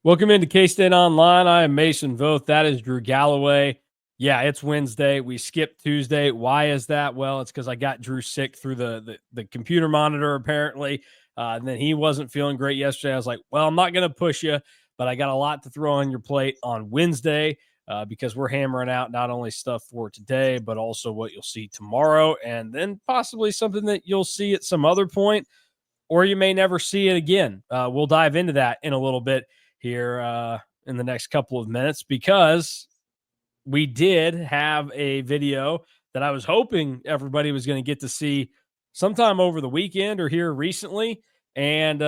Welcome into K-State Online. I am Mason Voth. That is Drew Galloway. Yeah, it's Wednesday. We skipped Tuesday. Why is that? Well, it's because I got Drew sick through the computer monitor, apparently. And then he wasn't feeling great yesterday. I was like, well, I'm not going to push you, but I got a lot to throw on your plate on Wednesday because we're hammering out not only stuff for today, but also what you'll see tomorrow, and then possibly something that you'll see at some other point, or you may never see it again. We'll dive into that in a little bit here in the next couple of minutes, because we did have a video that I was hoping everybody was going to get to see sometime over the weekend or here recently. And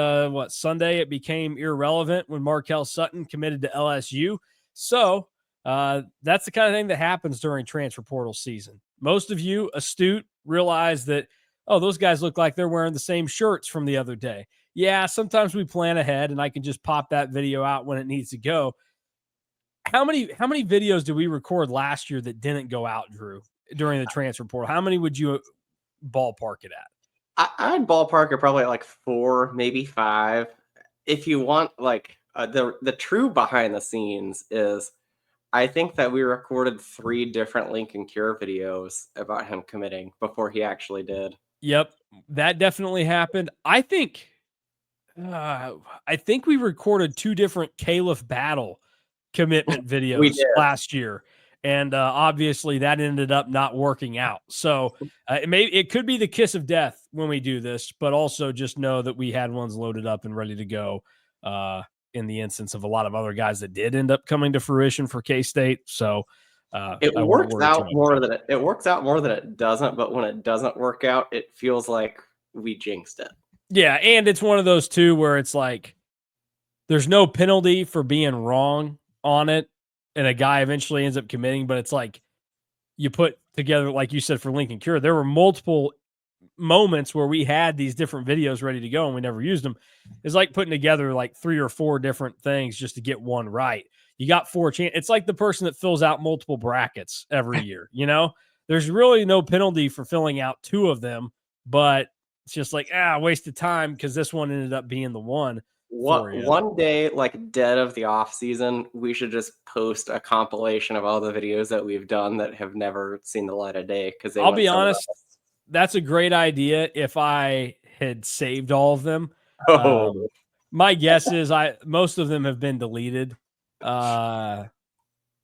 Sunday it became irrelevant when Markel Sutton committed to LSU. So that's the kind of thing that happens during transfer portal season. Most of you astute realize that, oh, those guys look like they're wearing the same shirts from the other day. Yeah, sometimes we plan ahead and I can just pop that video out when it needs to go. How many videos did we record last year that didn't go out, Drew, during the transfer portal? How many would you ballpark it at? I'd ballpark it probably like 4, maybe 5. If you want the true behind the scenes is, I think that we recorded 3 different Lincoln Cure videos about him committing before he actually did. Yep, that definitely happened. I think we recorded 2 different Caliph Battle commitment videos last year. And obviously that ended up not working out. So it could be the kiss of death when we do this, but also just know that we had ones loaded up and ready to go in the instance of a lot of other guys that did end up coming to fruition for K-State. So it works out more than it doesn't. But when it doesn't work out, it feels like we jinxed it. Yeah, and it's one of those too where it's like there's no penalty for being wrong on it, and a guy eventually ends up committing, but it's like you put together, like you said, for Lincoln Cure, there were multiple moments where we had these different videos ready to go and we never used them. It's like putting together like 3 or 4 different things just to get one right. You got 4 chances. It's like the person that fills out multiple brackets every year. There's really no penalty for filling out 2 of them, but it's just like, waste of time because this one ended up being the one. One day, like dead of the off season, we should just post a compilation of all the videos that we've done that have never seen the light of day. Because I'll be honest, that's a great idea if I had saved all of them. My guess is most of them have been deleted. But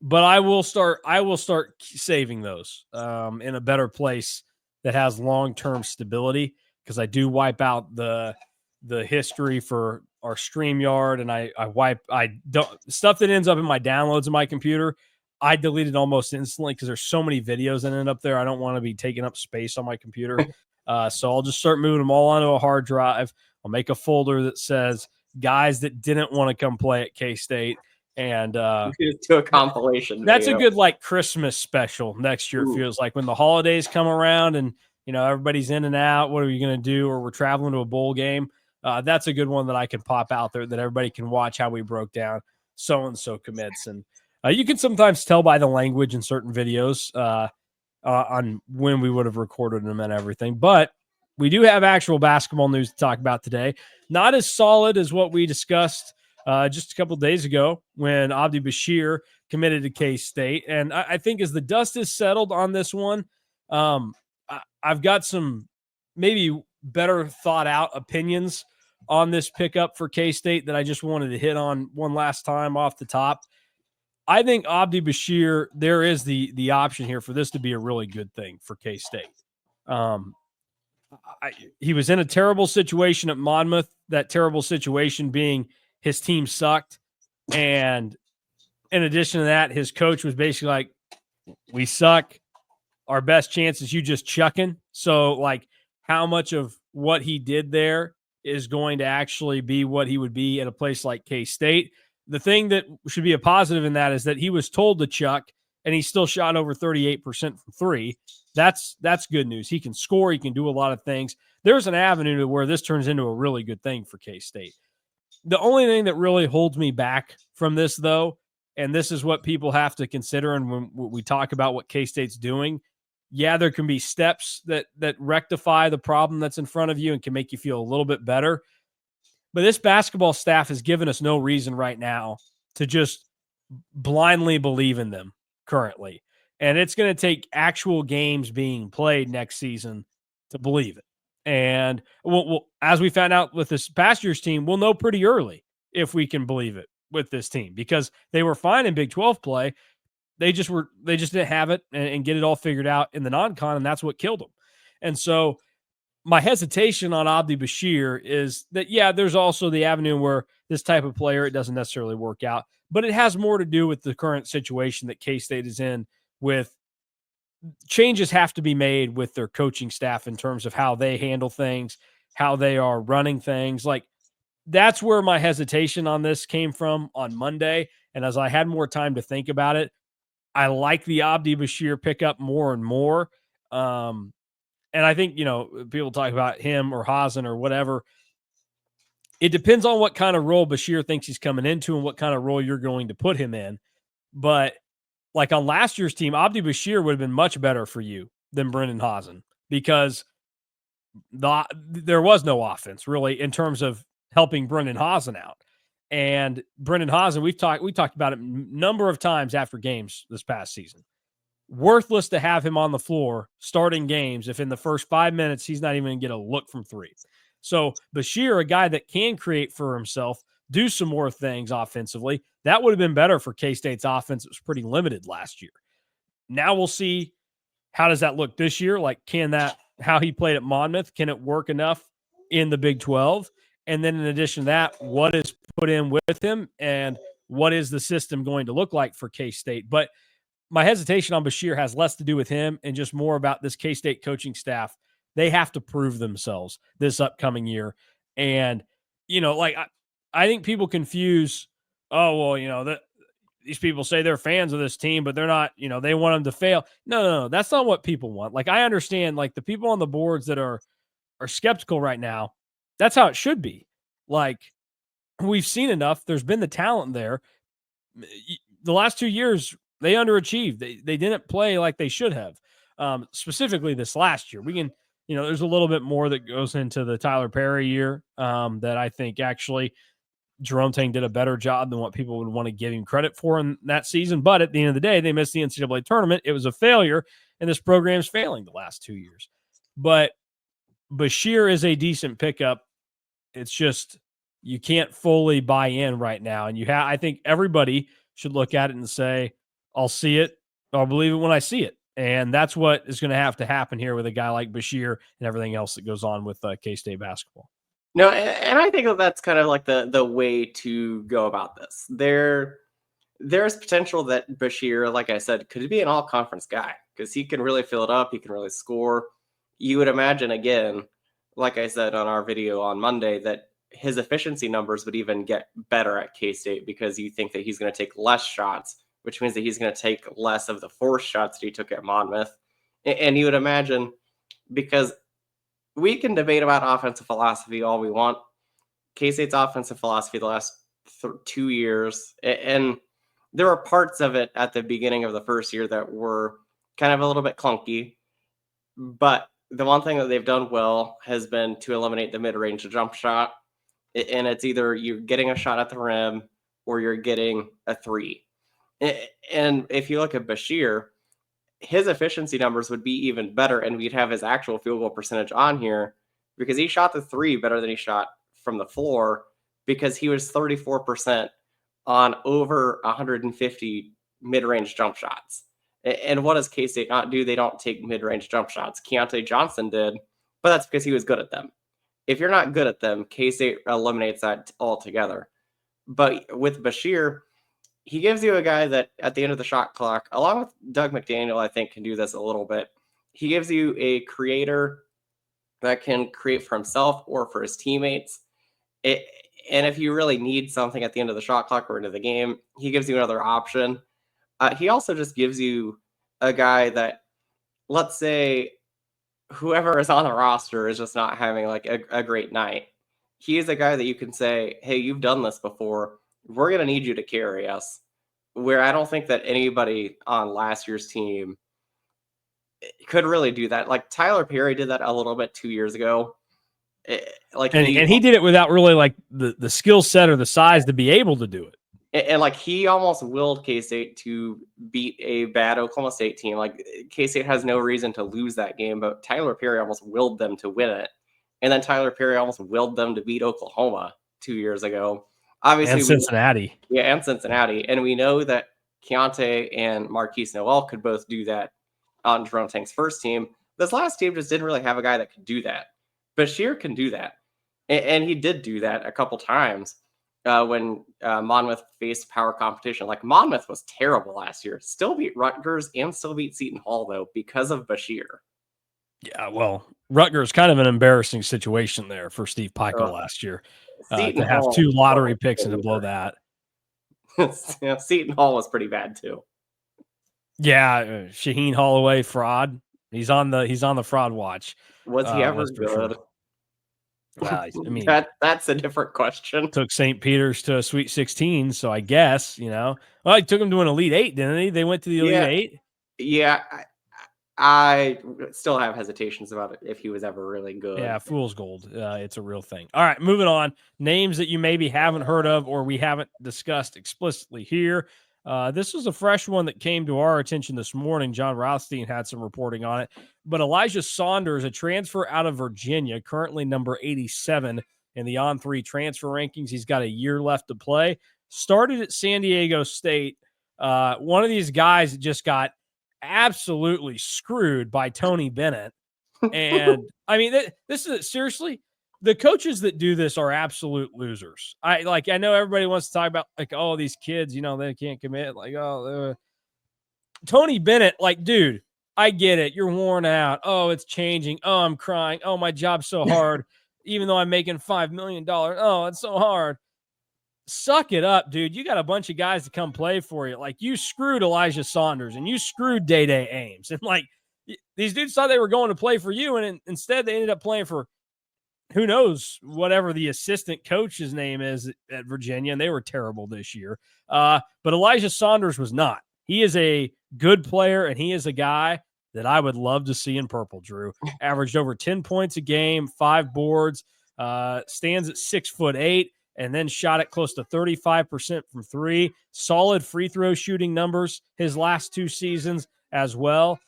I will start saving those in a better place that has long-term stability, because I do wipe out the history for our StreamYard, and I don't stuff that ends up in my downloads in my computer. I delete it almost instantly because there's so many videos that end up there. I don't want to be taking up space on my computer. So I'll just start moving them all onto a hard drive. I'll make a folder that says guys that didn't want to come play at K-State, and do a compilation. That's a good like Christmas special next year. It feels like when the holidays come around and everybody's in and out. What are we going to do? Or we're traveling to a bowl game. That's a good one that I can pop out there that everybody can watch how we broke down so-and-so commits. And you can sometimes tell by the language in certain videos on when we would have recorded them and everything. But we do have actual basketball news to talk about today. Not as solid as what we discussed just a couple of days ago when Abdi Bashir committed to K-State. And I think as the dust is settled on this one, I've got some maybe better thought out opinions on this pickup for K-State that I just wanted to hit on one last time off the top. I think Abdi Bashir, there is the option here for this to be a really good thing for K-State. He was in a terrible situation at Monmouth, that terrible situation being his team sucked. And in addition to that, his coach was basically like, we suck. Our best chance is you just chucking. So, like, how much of what he did there is going to actually be what he would be at a place like K-State? The thing that should be a positive in that is that he was told to chuck, and he still shot over 38% from 3. That's good news. He can score. He can do a lot of things. There's an avenue to where this turns into a really good thing for K-State. The only thing that really holds me back from this, though, and this is what people have to consider, and when we talk about what K-State's doing, yeah, there can be steps that rectify the problem that's in front of you and can make you feel a little bit better. But this basketball staff has given us no reason right now to just blindly believe in them currently. And it's going to take actual games being played next season to believe it. And as we found out with this past year's team, we'll know pretty early if we can believe it with this team, because they were fine in Big 12 play. They just didn't have it and get it all figured out in the non-con, and that's what killed them. And so my hesitation on Abdi Bashir is that, yeah, there's also the avenue where this type of player, it doesn't necessarily work out, but it has more to do with the current situation that K-State is in, with changes have to be made with their coaching staff in terms of how they handle things, how they are running things. Like, that's where my hesitation on this came from on Monday. And as I had more time to think about it, I like the Abdi Bashir pickup more and more. And I think, people talk about him or Hazen or whatever. It depends on what kind of role Bashir thinks he's coming into and what kind of role you're going to put him in. But like on last year's team, Abdi Bashir would have been much better for you than Brendan Hazen, because there was no offense really in terms of helping Brendan Hazen out. And Brendan Hazen, we talked about it a number of times after games this past season. Worthless to have him on the floor starting games if in the first 5 minutes he's not even going to get a look from three. So Bashir, a guy that can create for himself, do some more things offensively, that would have been better for K-State's offense. It was pretty limited last year. Now we'll see, how does that look this year? Like, how he played at Monmouth, can it work enough in the Big 12? And then in addition to that, what is put in with him, and what is the system going to look like for K-State? But my hesitation on Bashir has less to do with him and just more about this K-State coaching staff. They have to prove themselves this upcoming year. And, I think people confuse, these people say they're fans of this team, but they're not, they want them to fail. No, that's not what people want. Like, I understand, like, the people on the boards that are skeptical right now, that's how it should be. Like, we've seen enough. There's been the talent there. The last 2 years, they underachieved. They didn't play like they should have. Specifically this last year. We can, there's a little bit more that goes into the Tyler Perry year that I think actually Jerome Tang did a better job than what people would want to give him credit for in that season. But at the end of the day, they missed the NCAA tournament. It was a failure, and this program's failing the last 2 years. But Bashir is a decent pickup. It's just you can't fully buy in right now. And I think everybody should look at it and say, I'll see it. I'll believe it when I see it. And that's what is going to have to happen here with a guy like Bashir and everything else that goes on with K-State basketball. No, and I think that's kind of like the way to go about this. There's potential that Bashir, like I said, could be an all-conference guy, because he can really fill it up. He can really score. You would imagine, again, like I said on our video on Monday, that his efficiency numbers would even get better at K-State, because you think that he's going to take less shots, which means that he's going to take less of the forced shots that he took at Monmouth. And you would imagine, because we can debate about offensive philosophy all we want. K-State's offensive philosophy the last 2 years, and there were parts of it at the beginning of the first year that were kind of a little bit clunky, but the one thing that they've done well has been to eliminate the mid-range jump shot, and it's either you're getting a shot at the rim or you're getting a three. And if you look at Bashir, his efficiency numbers would be even better, and we'd have his actual field goal percentage on here, because he shot the three better than he shot from the floor, because he was 34% on over 150 mid-range jump shots. And what does K-State not do? They don't take mid-range jump shots. Keontae Johnson did, but that's because he was good at them. If you're not good at them, K-State eliminates that altogether. But with Bashir, he gives you a guy that at the end of the shot clock, along with Doug McDaniel, I think can do this a little bit. He gives you a creator that can create for himself or for his teammates. And if you really need something at the end of the shot clock or into the game, he gives you another option. He also just gives you a guy that, let's say, whoever is on the roster is just not having like a great night. He is a guy that you can say, hey, you've done this before. We're going to need you to carry us. Where I don't think that anybody on last year's team could really do that. Like Tyler Perry did that a little bit 2 years ago. Like And he did it without really like the skill set or the size to be able to do it. And like he almost willed K-State to beat a bad Oklahoma State team. Like K-State has no reason to lose that game, but Tyler Perry almost willed them to win it. And then Tyler Perry almost willed them to beat Oklahoma 2 years ago. Obviously, And Cincinnati. and Cincinnati. And we know that Keontae and Marquise Noel could both do that on Jerome Tank's first team. This last team just didn't really have a guy that could do that. Bashir can do that. And he did do that a couple times when Monmouth faced power competition. Like Monmouth was terrible last year. Still beat Rutgers and still beat Seton Hall, though, because of Bashir. Yeah, well, Rutgers kind of an embarrassing situation there for Steve Pico last year to have Hall, 2 lottery picks and to blow that. Seton Hall was pretty bad too. Yeah, Shaheen Holloway fraud. He's on the fraud watch. Was he ever good? Sure. I mean, that's a different question. Took St. Peter's to a Sweet 16, so I guess well, he took him to an Elite 8, didn't he? They went to the Elite 8. Yeah, I still have hesitations about it if he was ever really good. Yeah, fool's gold. It's a real thing. All right, moving on. Names that you maybe haven't heard of or we haven't discussed explicitly here. This was a fresh one that came to our attention this morning. John Rothstein had some reporting on it. But Elijah Saunders, a transfer out of Virginia, currently number 87 in the On3 transfer rankings. He's got a year left to play. Started at San Diego State. One of these guys just got absolutely screwed by Tony Bennett. And I mean, this is seriously, the coaches that do this are absolute losers. I know everybody wants to talk about like, oh, these kids, they can't commit. Like, Tony Bennett, like, dude, I get it. You're worn out. Oh, it's changing. Oh, I'm crying. Oh, my job's so hard. Even though I'm making $5 million. Oh, it's so hard. Suck it up, dude. You got a bunch of guys to come play for you. Like, you screwed Elijah Saunders and you screwed Day-Day Ames. And like, these dudes thought they were going to play for you. And instead they ended up playing for who knows, whatever the assistant coach's name is at Virginia. And they were terrible this year. But Elijah Saunders was not. He is a good player, and he is a guy that I would love to see in purple, Drew. Averaged over 10 points a game, 5 boards, stands at 6'8", and then shot it close to 35% from 3. Solid free throw shooting numbers his last 2 seasons as well.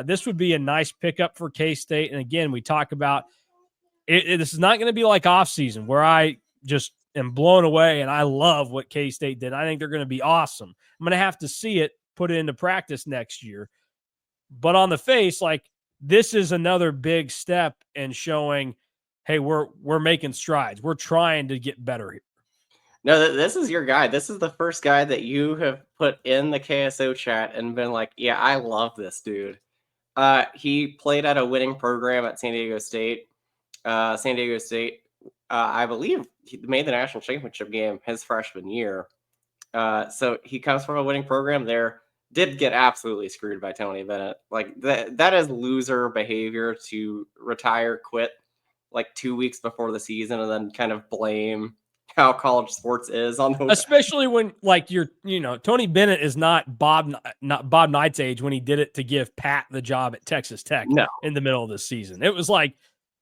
This would be a nice pickup for K-State. And again, we talk about it. This is not going to be like offseason where I just am blown away and I love what K-State did. I think they're going to be awesome. I'm going to have to see it, put it into practice next year. But on the face, like, this is another big step in showing, hey, we're making strides. We're trying to get better here. No, this is your guy. This is the first guy that you have put in the KSO chat and been like, yeah, I love this dude. He played at a winning program at San Diego State. San Diego State, I believe, he made the national championship game his freshman year. So he comes from a winning program there. Did get absolutely screwed by Tony Bennett. Like that is loser behavior to retire, quit like 2 weeks before the season, and then kind of blame how college sports is on those. Especially when like Tony Bennett is not Bob Knight's age when he did it to give Pat the job at Texas Tech in the middle of the season. It was like,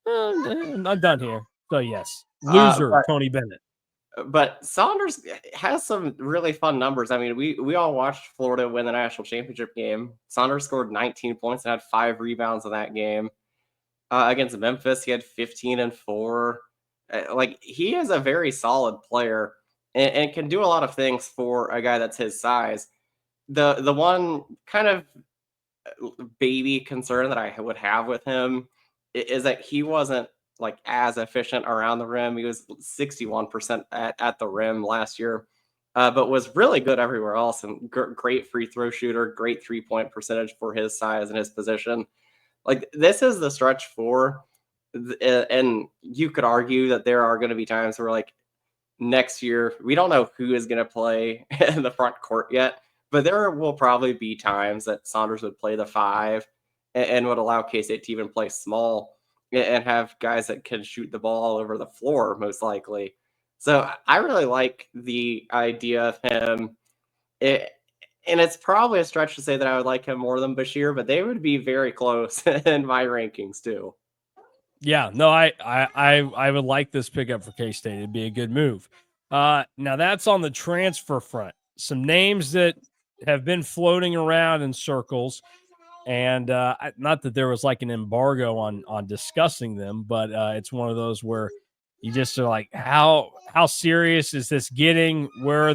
I'm done here. So yes, loser Tony Bennett. But Saunders has some really fun numbers. I mean, we all watched Florida win the national championship game. Saunders scored 19 points and had 5 rebounds in that game. Against Memphis, he had 15 and 4. Like, he is a very solid player and can do a lot of things for a guy that's his size. The one kind of baby concern that I would have with him is that he wasn't like as efficient around the rim. He was 61% at the rim last year, but was really good everywhere else. And great free throw shooter, great 3-point percentage for his size and his position. Like, this is the stretch 4. And you could argue that there are going to be times where, like, next year, we don't know who is going to play in the front court yet, but there will probably be times that Saunders would play the 5 and would allow K-State to even play small and have guys that can shoot the ball all over the floor, most likely. So I really like the idea of him. And it's probably a stretch to say that I would like him more than Bashir, but they would be very close in my rankings too. Yeah, no, I would like this pickup for K-State. It'd be a good move. Now that's on the transfer front. Some names that have been floating around in circles, and not that there was like an embargo on discussing them, but it's one of those where you just are like, how serious is this getting? Where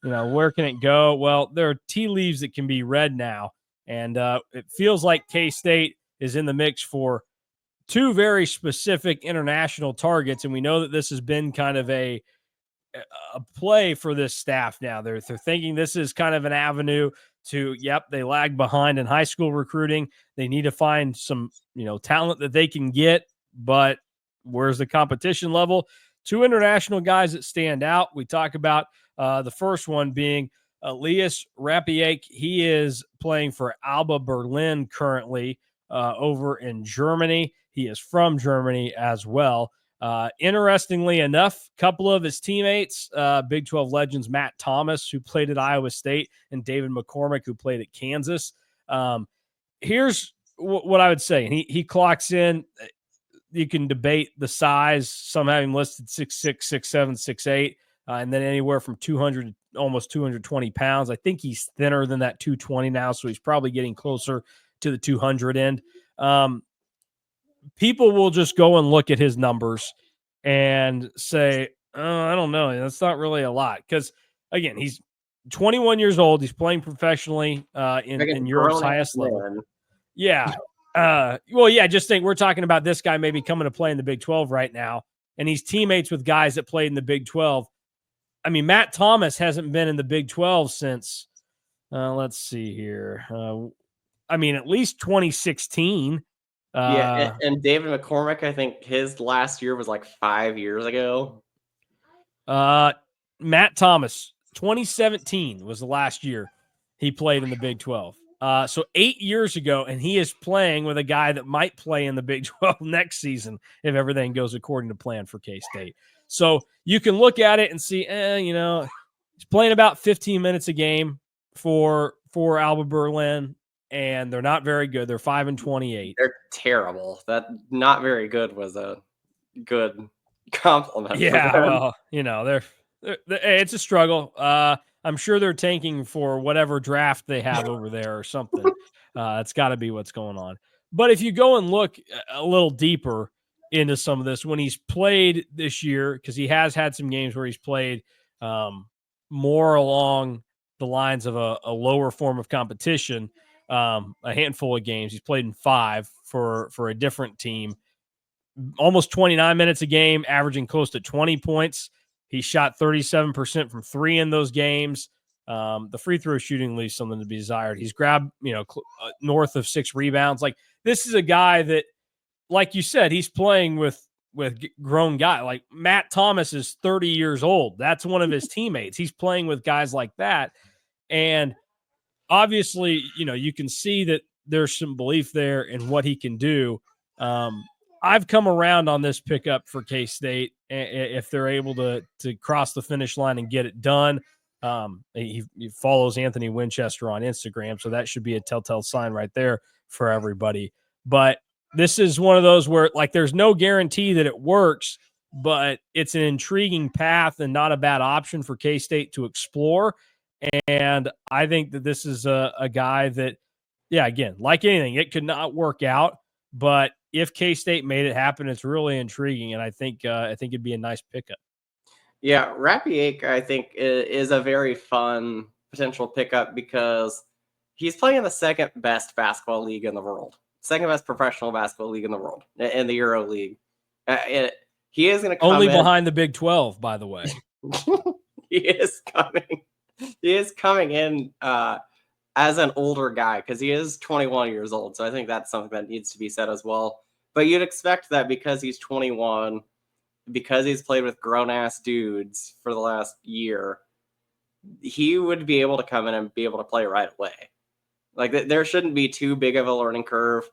where can it go? Well, there are tea leaves that can be read now, and it feels like K-State is in the mix for two very specific international targets, and we know that this has been kind of a play for this staff now. They're thinking this is kind of an avenue to, yep, they lag behind in high school recruiting. They need to find some, talent that they can get, but where's the competition level? Two international guys that stand out. We talk about the first one being Elias Rapiak. He is playing for Alba Berlin currently over in Germany. He is from Germany as well. Interestingly enough, a couple of his teammates, Big 12 legends Matt Thomas, who played at Iowa State, and David McCormick, who played at Kansas. Here's what I would say. And he clocks in. You can debate the size. Some have him listed 6'6", 6'7", 6'8", and then anywhere from 200 almost 220 pounds. I think he's thinner than that 220 now, so he's probably getting closer to the 200 end. People will just go and look at his numbers and say, oh, I don't know. That's not really a lot. Because, again, he's 21 years old. He's playing professionally in Europe's highest level. Yeah. Just think we're talking about this guy maybe coming to play in the Big 12 right now, and he's teammates with guys that played in the Big 12. I mean, Matt Thomas hasn't been in the Big 12 since, let's see here. At least 2016. And David McCormick, I think his last year was like 5 years ago. Matt Thomas, 2017 was the last year he played in the Big 12. So 8 years ago, and he is playing with a guy that might play in the Big 12 next season if everything goes according to plan for K-State. So you can look at it and see, he's playing about 15 minutes a game for Alba Berlin, and they're not very good. They're 5-28. They're terrible. That not very good was a good compliment. Yeah, well, they're it's a struggle. I'm sure they're tanking for whatever draft they have over there or something. It's got to be what's going on. But if you go and look a little deeper into some of this, when he's played this year, because he has had some games where he's played more along the lines of a lower form of competition, a handful of games. He's played in 5 for a different team. Almost 29 minutes a game, averaging close to 20 points. He shot 37% from 3 in those games. The free throw shooting leaves something to be desired. He's grabbed, north of 6 rebounds. Like, this is a guy that, like you said, he's playing with grown guys. Like, Matt Thomas is 30 years old. That's one of his teammates. He's playing with guys like that. And obviously, you can see that there's some belief there in what he can do. I've come around on this pickup for K-State if they're able to cross the finish line and get it done. He follows Anthony Winchester on Instagram, so that should be a telltale sign right there for everybody. But this is one of those where, like, there's no guarantee that it works, but it's an intriguing path and not a bad option for K-State to explore. And I think that this is a guy that, again, like anything, it could not work out, but if K-State made it happen, it's really intriguing, and I think it'd be a nice pickup. Yeah, Rapiak, I think, is a very fun potential pickup because he's playing in the second best basketball league in the world, second best professional basketball league in the world, in the Euro League. He is going to come only behind the Big 12, by the way. He is coming in as an older guy because he is 21 years old. So I think that's something that needs to be said as well. But you'd expect that because he's 21, because he's played with grown-ass dudes for the last year, he would be able to come in and be able to play right away. Like, there shouldn't be too big of a learning curve.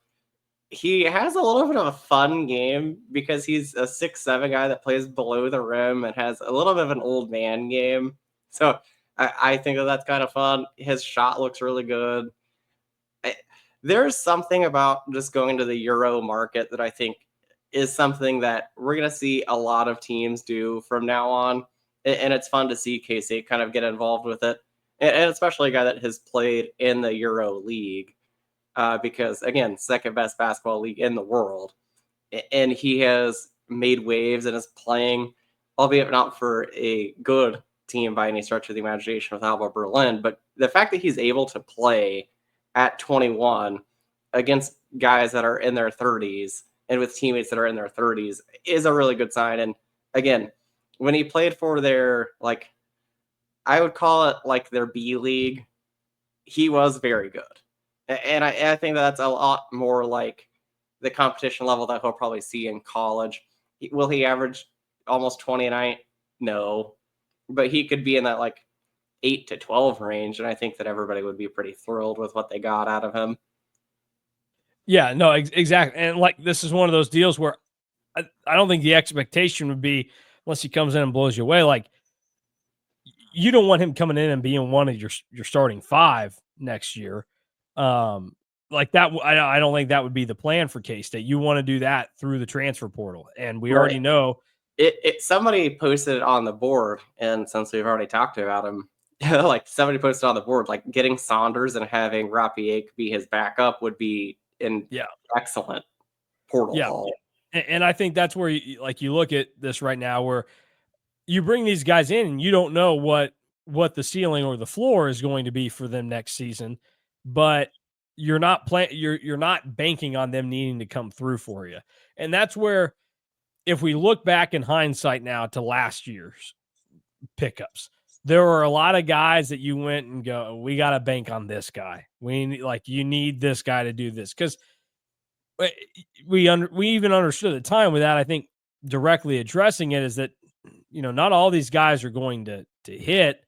He has a little bit of a fun game because he's a 6'7" guy that plays below the rim and has a little bit of an old man game. So I think that's kind of fun. His shot looks really good. There's something about just going to the Euro market that I think is something that we're going to see a lot of teams do from now on. And it's fun to see K-State kind of get involved with it. And especially a guy that has played in the Euro League, because, again, second best basketball league in the world. And he has made waves and is playing, albeit not for a good team by any stretch of the imagination with Alba Berlin, but the fact that he's able to play at 21 against guys that are in their 30s and with teammates that are in their 30s is a really good sign. And again, when he played for their, like, I would call it like their B league, he was very good. And I think that's a lot more like the competition level that he'll probably see in college. Will he average almost 20 a night? No. But he could be in that like 8 to 12 range, and I think that everybody would be pretty thrilled with what they got out of him. Yeah, no, exactly. And like this is one of those deals where I don't think the expectation would be, unless he comes in and blows you away, like you don't want him coming in and being one of your starting five next year. Like that, I don't think that would be the plan for K-State. You want to do that through the transfer portal, and we already know somebody posted it on the board, and since we've already talked about him, like somebody posted on the board, like getting Saunders and having Rapiak be his backup would be an excellent portal haul. And I think that's where you look at this right now, where you bring these guys in and you don't know what the ceiling or the floor is going to be for them next season, but you're not you're not banking on them needing to come through for you. And that's where, if we look back in hindsight now to last year's pickups, there were a lot of guys that you went and go, we got to bank on this guy. You need this guy to do this, because we even understood at the time, without, I think, directly addressing it, is that, not all these guys are going to hit.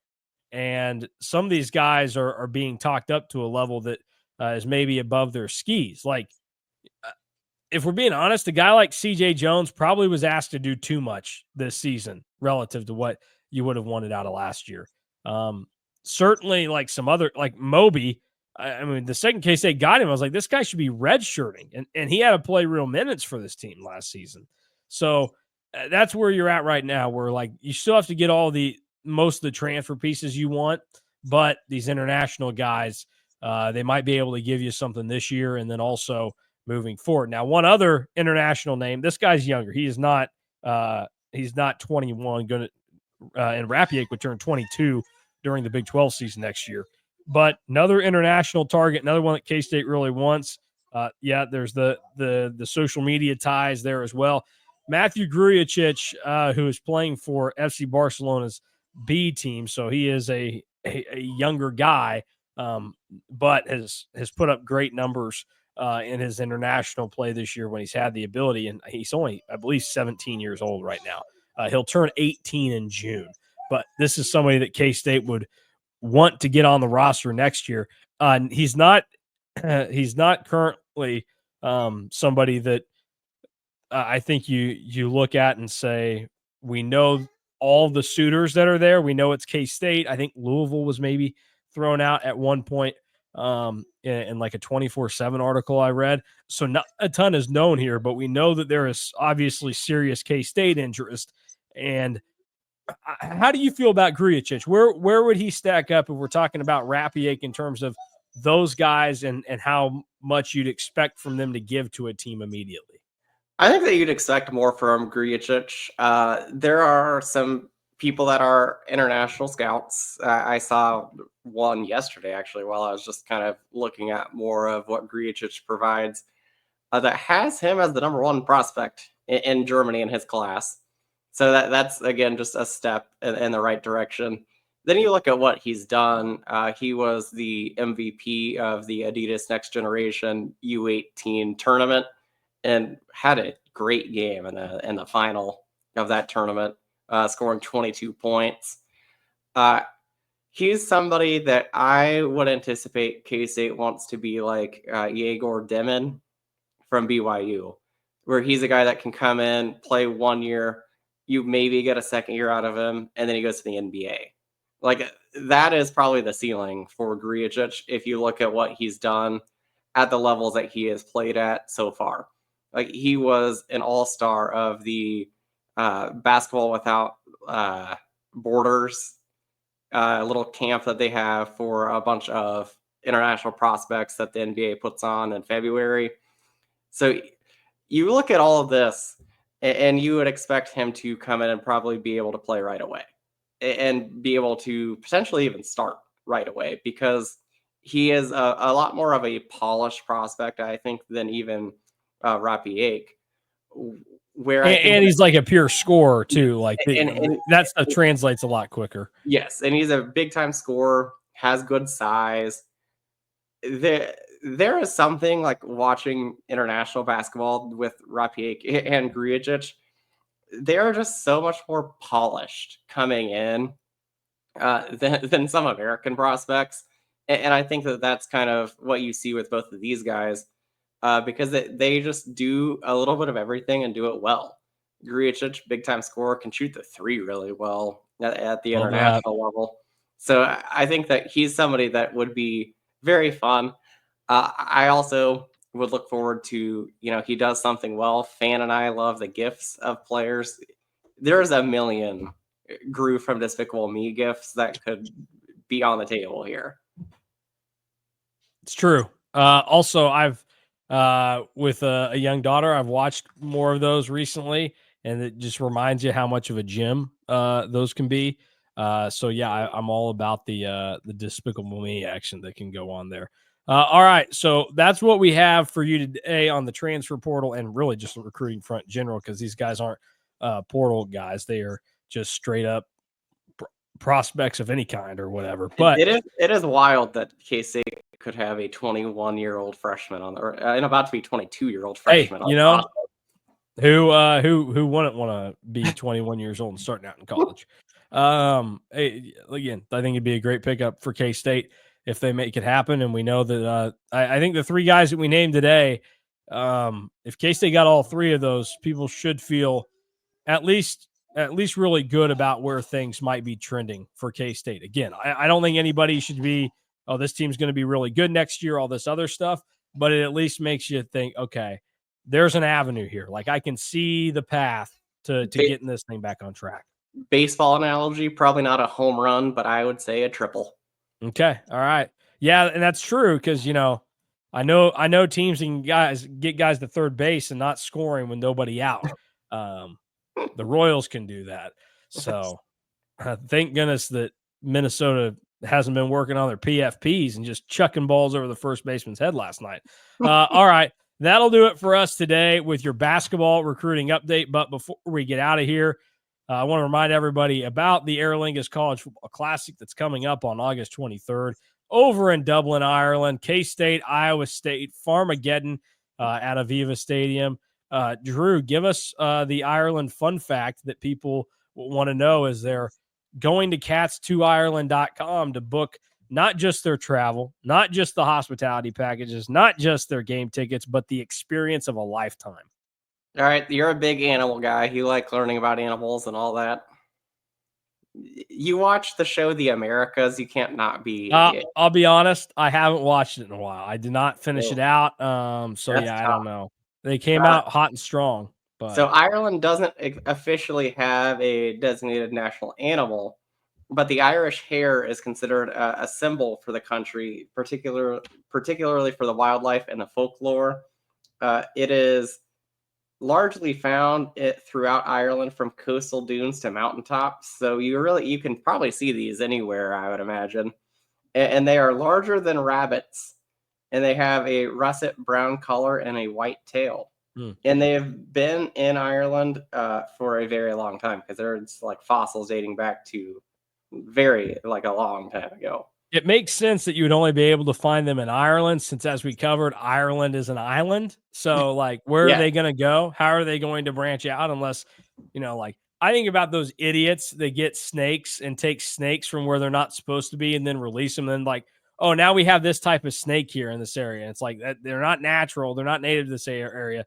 And some of these guys are being talked up to a level that is maybe above their skis. Like, if we're being honest, a guy like CJ Jones probably was asked to do too much this season relative to what you would have wanted out of last year. Certainly, like some other, like Moby, I mean, the second case they got him, I was like, this guy should be redshirting, and he had to play real minutes for this team last season. So that's where you're at right now, where like you still have to get most of the transfer pieces you want, but these international guys, they might be able to give you something this year, and then also moving forward. Now, one other international name, this guy's younger. He's not 21, and Rapiak would turn 22 during the Big 12 season next year. But another international target, another one that K-State really wants. There's the social media ties there as well. Matthew Grujic, who is playing for FC Barcelona's B team, so he is a younger guy, but has put up great numbers in his international play this year when he's had the ability, and he's only, I believe, 17 years old right now. He'll turn 18 in June, but this is somebody that K-State would want to get on the roster next year. He's not currently somebody that I think you look at and say, we know all the suitors that are there. We know it's K-State. I think Louisville was maybe thrown out at one point in like a 24/7 article I read. So not a ton is known here, but we know that there is obviously serious K-State interest. And how do you feel about Grujic? Where would he stack up if we're talking about Rapiak in terms of those guys and how much you'd expect from them to give to a team immediately? I think that you'd expect more from Grujic. There are some people that are international scouts. I saw one yesterday, actually, while I was just kind of looking at more of what Grujic provides, that has him as the number one prospect in Germany in his class. So that's, again, just a step in the right direction. Then you look at what he's done. He was the MVP of the Adidas Next Generation U18 tournament and had a great game in the final of that tournament, scoring 22 points. He's somebody that I would anticipate K-State wants to be like Yegor Demin from BYU, where he's a guy that can come in, play 1 year, you maybe get a second year out of him, and then he goes to the NBA. Like, that is probably the ceiling for Grujic if you look at what he's done at the levels that he has played at so far. Like, he was an all-star of the Basketball Without Borders little camp that they have for a bunch of international prospects that the NBA puts on in February. So you look at all of this, and you would expect him to come in and probably be able to play right away and be able to potentially even start right away, because he is a lot more of a polished prospect, I think, than even Rapiak, where I think And he's like a pure scorer yes, too. Like and that stuff translates a lot quicker. yes, and he's a big time scorer, has good size. There is something like watching international basketball with Rapiak and Grujic. They are just so much more polished coming in than some American prospects, and I think that that's kind of what you see with both of these guys, because they just do a little bit of everything and do it well. Grujic, big time scorer, can shoot the three really well at the Love that. international level. So I think that he's somebody that would be very fun. I also would look forward to, he does something well. Fan and I love the gifts of players. There's a million grew from Despicable Me gifts that could be on the table here. It's true. Also, I've with a young daughter, I've watched more of those recently, and it just reminds you how much of a gem those can be. So yeah, I'm all about the Despicable Me action that can go on there. All right, so that's what we have for you today on the transfer portal, and really just the recruiting front in general, because these guys aren't portal guys; they are just straight up prospects of any kind or whatever. But it is wild that K-State could have a 21-year-old freshman on there, and about to be 22-year-old freshman. Hey, who wouldn't want to be 21 years old and starting out in college? Hey, again, I think it'd be a great pickup for K-State if they make it happen. And we know that I think the three guys that we named today, if K-State got all three of those, people should feel at least really good about where things might be trending for K-State. Again, I don't think anybody should be, oh, this team's going to be really good next year, all this other stuff, but it at least makes you think, okay, there's an avenue here. Like, I can see the path to getting this thing back on track. Baseball analogy, probably not a home run, but I would say a triple. Okay. All right. Yeah, and that's true, because I know teams can get guys to third base and not scoring with nobody out. The Royals can do that. So thank goodness that Minnesota hasn't been working on their PFPs and just chucking balls over the first baseman's head last night. All right. That'll do it for us today with your basketball recruiting update. But before we get out of here, I want to remind everybody about the Aer Lingus College Football Classic that's coming up on August 23rd over in Dublin, Ireland. K-State, Iowa State, Farmageddon at Aviva Stadium. Drew, give us the Ireland fun fact that people want to know as they're going to cats2ireland.com to book not just their travel, not just the hospitality packages, not just their game tickets, but the experience of a lifetime. All right, you're a big animal guy. You like learning about animals and all that. You watch the show The Americas. You can't not be. I'll be honest, I haven't watched it in a while. I did not finish it out. So That's yeah, tough. I don't know. They came out hot and strong. But so Ireland doesn't officially have a designated national animal, but the Irish hare is considered a symbol for the country, particularly for the wildlife and the folklore. It is largely found throughout Ireland, from coastal dunes to mountaintops. So you can probably see these anywhere, I would imagine. And they are larger than rabbits, and they have a russet brown color and a white tail. And they have been in Ireland for a very long time, because there's like fossils dating back to a long time ago. it makes sense that you would only be able to find them in Ireland, since, as we covered, Ireland is an island. So, like, where are they going to go? How are they going to branch out? Unless, I think about those idiots that get snakes and take snakes from where they're not supposed to be and then release them. And then, oh, now we have this type of snake here in this area. And it's like, they're not natural. They're not native to this area.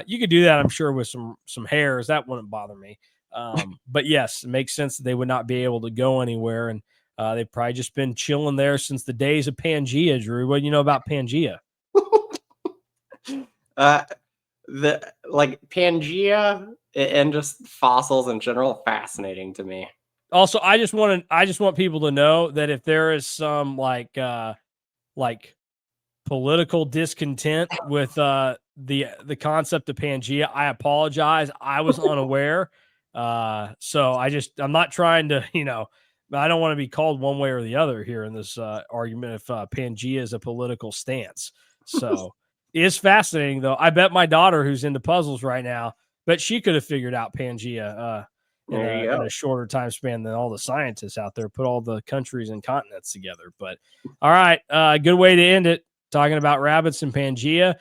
You could do that, I'm sure, with some hares. That wouldn't bother me. But yes, it makes sense that they would not be able to go anywhere. And they've probably just been chilling there since the days of Pangea, Drew. What do you know about Pangea? the like Pangea and just fossils in general fascinating to me. Also, I just want people to know that if there is some like political discontent with the concept of Pangea, I apologize. I was unaware. So I'm not trying to, I don't want to be called one way or the other here in this argument if Pangea is a political stance. So it is fascinating though. I bet my daughter who's into puzzles right now, bet she could have figured out Pangea in a shorter time span than all the scientists out there put all the countries and continents together. But all right, good way to end it, talking about rabbits and Pangea.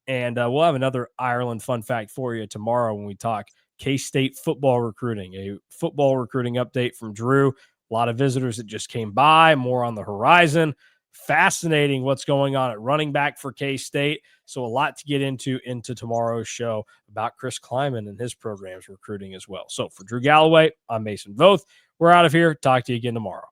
And we'll have another Ireland fun fact for you tomorrow when we talk K-State football recruiting, a football recruiting update from Drew. A lot of visitors that just came by, more on the horizon. Fascinating what's going on at running back for K-State. So a lot to get into tomorrow's show about Chris Kleiman and his program's recruiting as well. So for Drew Galloway, I'm Mason Voth. We're out of here. Talk to you again tomorrow.